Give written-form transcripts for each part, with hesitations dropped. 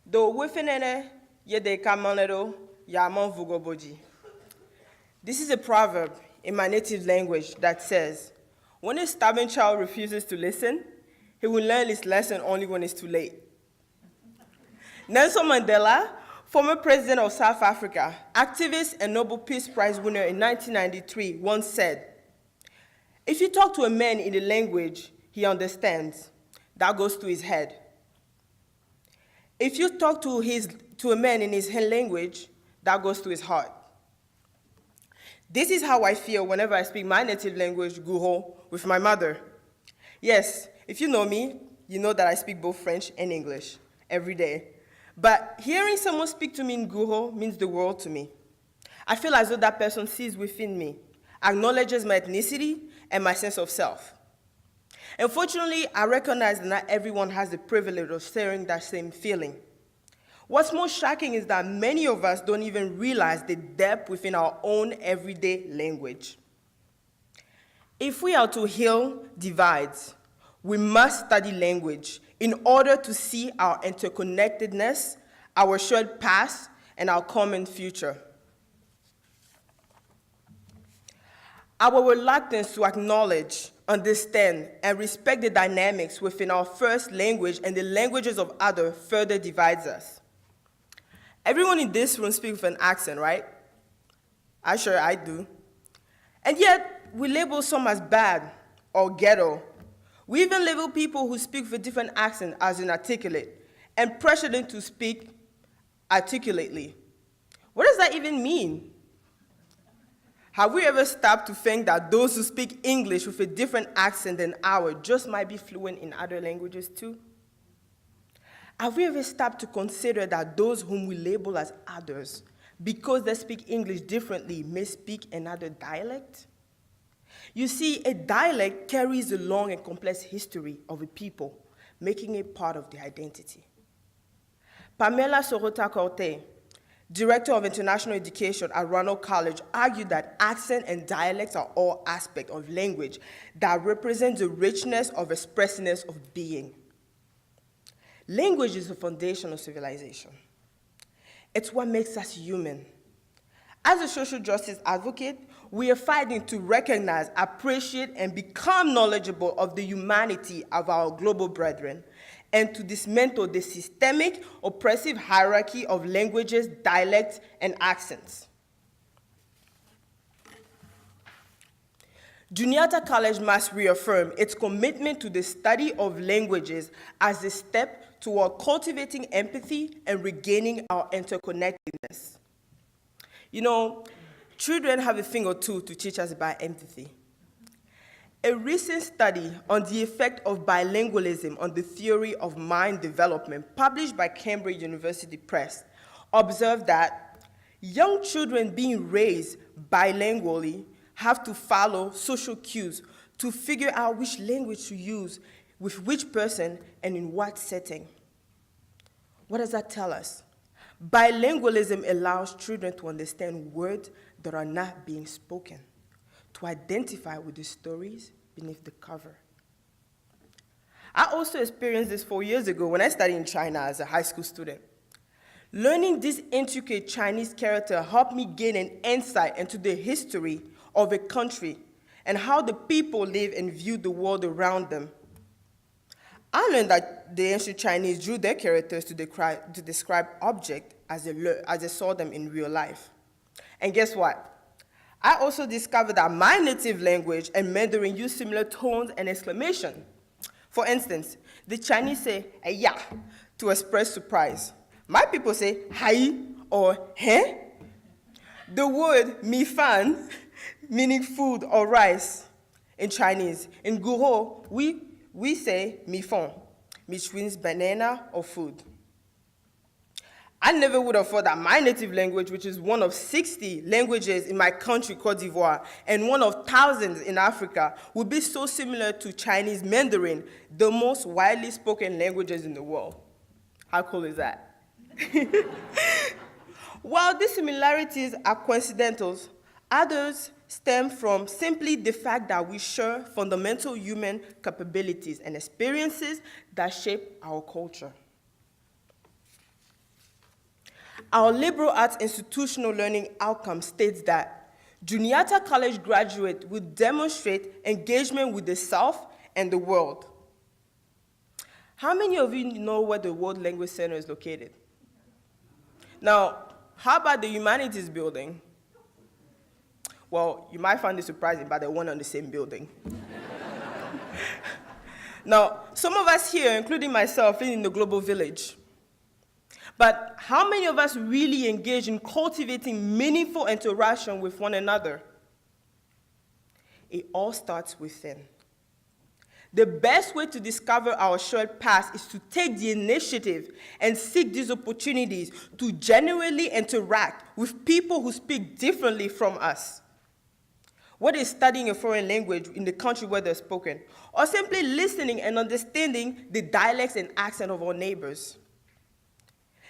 Do wifenene yede kamanero yamon vugoboji. This is a proverb in my native language that says, when a stubborn child refuses to listen, he will learn his lesson only when it's too late. Nelson Mandela, former president of South Africa, activist and Nobel Peace Prize winner in 1993, once said, if you talk to a man in a language he understands, that goes to his head. If you talk to a man in his language, that goes to his heart. This is how I feel whenever I speak my native language, Guho, with my mother. Yes, if you know me, you know that I speak both French and English every day. But hearing someone speak to me in Guho means the world to me. I feel as though that person sees within me, acknowledges my ethnicity and my sense of self. Unfortunately, I recognize that not everyone has the privilege of sharing that same feeling. What's most shocking is that many of us don't even realize the depth within our own everyday language. If we are to heal divides, we must study language in order to see our interconnectedness, our shared past, and our common future. Our reluctance to acknowledge, understand, and respect the dynamics within our first language and the languages of others further divides us. Everyone in this room speaks with an accent, right? I do. And yet, we label some as bad or ghetto. We even label people who speak with a different accent as inarticulate and pressure them to speak articulately. What does that even mean? Have we ever stopped to think that those who speak English with a different accent than ours just might be fluent in other languages too? Have we ever stopped to consider that those whom we label as others, because they speak English differently, may speak another dialect? You see, a dialect carries a long and complex history of a people, making it part of their identity. Pamela Sorota-Corte, Director of International Education at Ronald College, argued that accent and dialects are all aspects of language that represent the richness of expressiveness of being. Language is the foundation of civilization. It's what makes us human. As a social justice advocate, we are fighting to recognize, appreciate, and become knowledgeable of the humanity of our global brethren, and to dismantle the systemic, oppressive hierarchy of languages, dialects, and accents. Juniata College must reaffirm its commitment to the study of languages as a step toward cultivating empathy and regaining our interconnectedness. You know, children have a thing or two to teach us about empathy. A recent study on the effect of bilingualism on the theory of mind development, published by Cambridge University Press, observed that young children being raised bilingually have to follow social cues to figure out which language to use with which person and in what setting. What does that tell us? Bilingualism allows children to understand words that are not being spoken, to identify with the stories beneath the cover. I also experienced this 4 years ago when I studied in China as a high school student. Learning this intricate Chinese character helped me gain an insight into the history of a country and how the people live and view the world around them. I learned that the ancient Chinese drew their characters to describe objects as they saw them in real life. And guess what? I also discovered that my native language and Mandarin use similar tones and exclamation. For instance, the Chinese say "ya" to express surprise. My people say "hai" or "hein." The word "mi fan," meaning food or rice in Chinese. In Guro, we say "mi fon," which means banana or food. I never would have thought that my native language, which is one of 60 languages in my country, Côte d'Ivoire, and one of thousands in Africa, would be so similar to Chinese Mandarin, the most widely spoken languages in the world. How cool is that? While these similarities are coincidental, others stem from simply the fact that we share fundamental human capabilities and experiences that shape our culture. Our liberal arts institutional learning outcome states that Juniata College graduates will demonstrate engagement with the self and the world. How many of you know where the World Language Center is located? Now, how about the Humanities building? Well, you might find it surprising, but they're one on the same building. Now, some of us here, including myself, live in the global village. But how many of us really engage in cultivating meaningful interaction with one another? It all starts within. The best way to discover our shared past is to take the initiative and seek these opportunities to genuinely interact with people who speak differently from us. Whether it's studying a foreign language in the country where they're spoken, or simply listening and understanding the dialects and accent of our neighbors.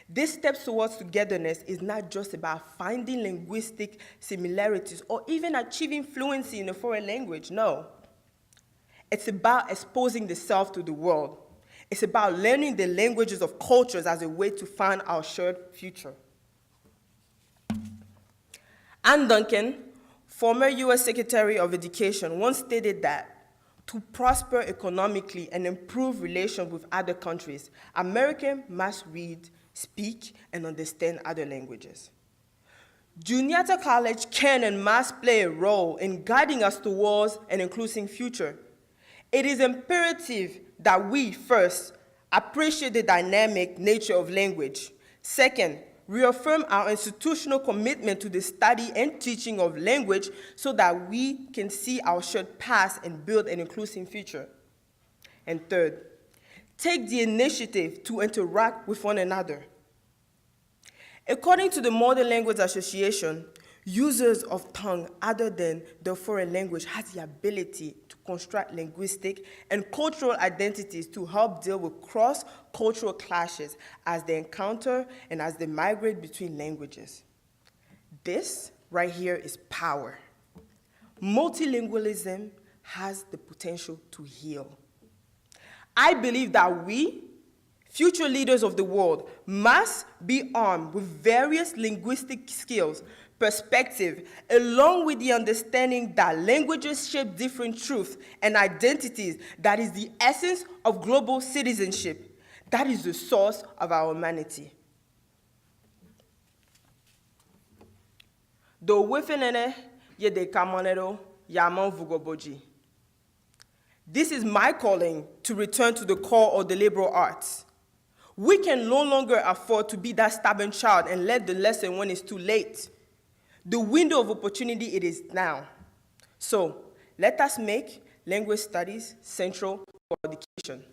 This step towards togetherness is not just about finding linguistic similarities or even achieving fluency in a foreign language, no. It's about exposing the self to the world. It's about learning the languages of cultures as a way to find our shared future. Anne Duncan, former U.S. Secretary of Education, once stated that to prosper economically and improve relations with other countries, Americans must read, speak, and understand other languages. Juniata College can and must play a role in guiding us towards an inclusive future. It is imperative that we, first, appreciate the dynamic nature of language. Second, reaffirm our institutional commitment to the study and teaching of language so that we can see our shared past and build an inclusive future. And third, take the initiative to interact with one another. According to the Modern Language Association, users of tongue other than the foreign language has the ability to construct linguistic and cultural identities to help deal with cross-cultural clashes as they encounter and as they migrate between languages. This right here is power. Multilingualism has the potential to heal. I believe that we, future leaders of the world, must be armed with various linguistic skills, perspective, along with the understanding that languages shape different truths and identities. That is the essence of global citizenship. That is the source of our humanity. Do wefenene ye de kamonero yaman vugoboji. This is my calling to return to the core of the liberal arts. We can no longer afford to be that stubborn child and learn the lesson when it's too late. The window of opportunity, it is now. So let us make language studies central to our education.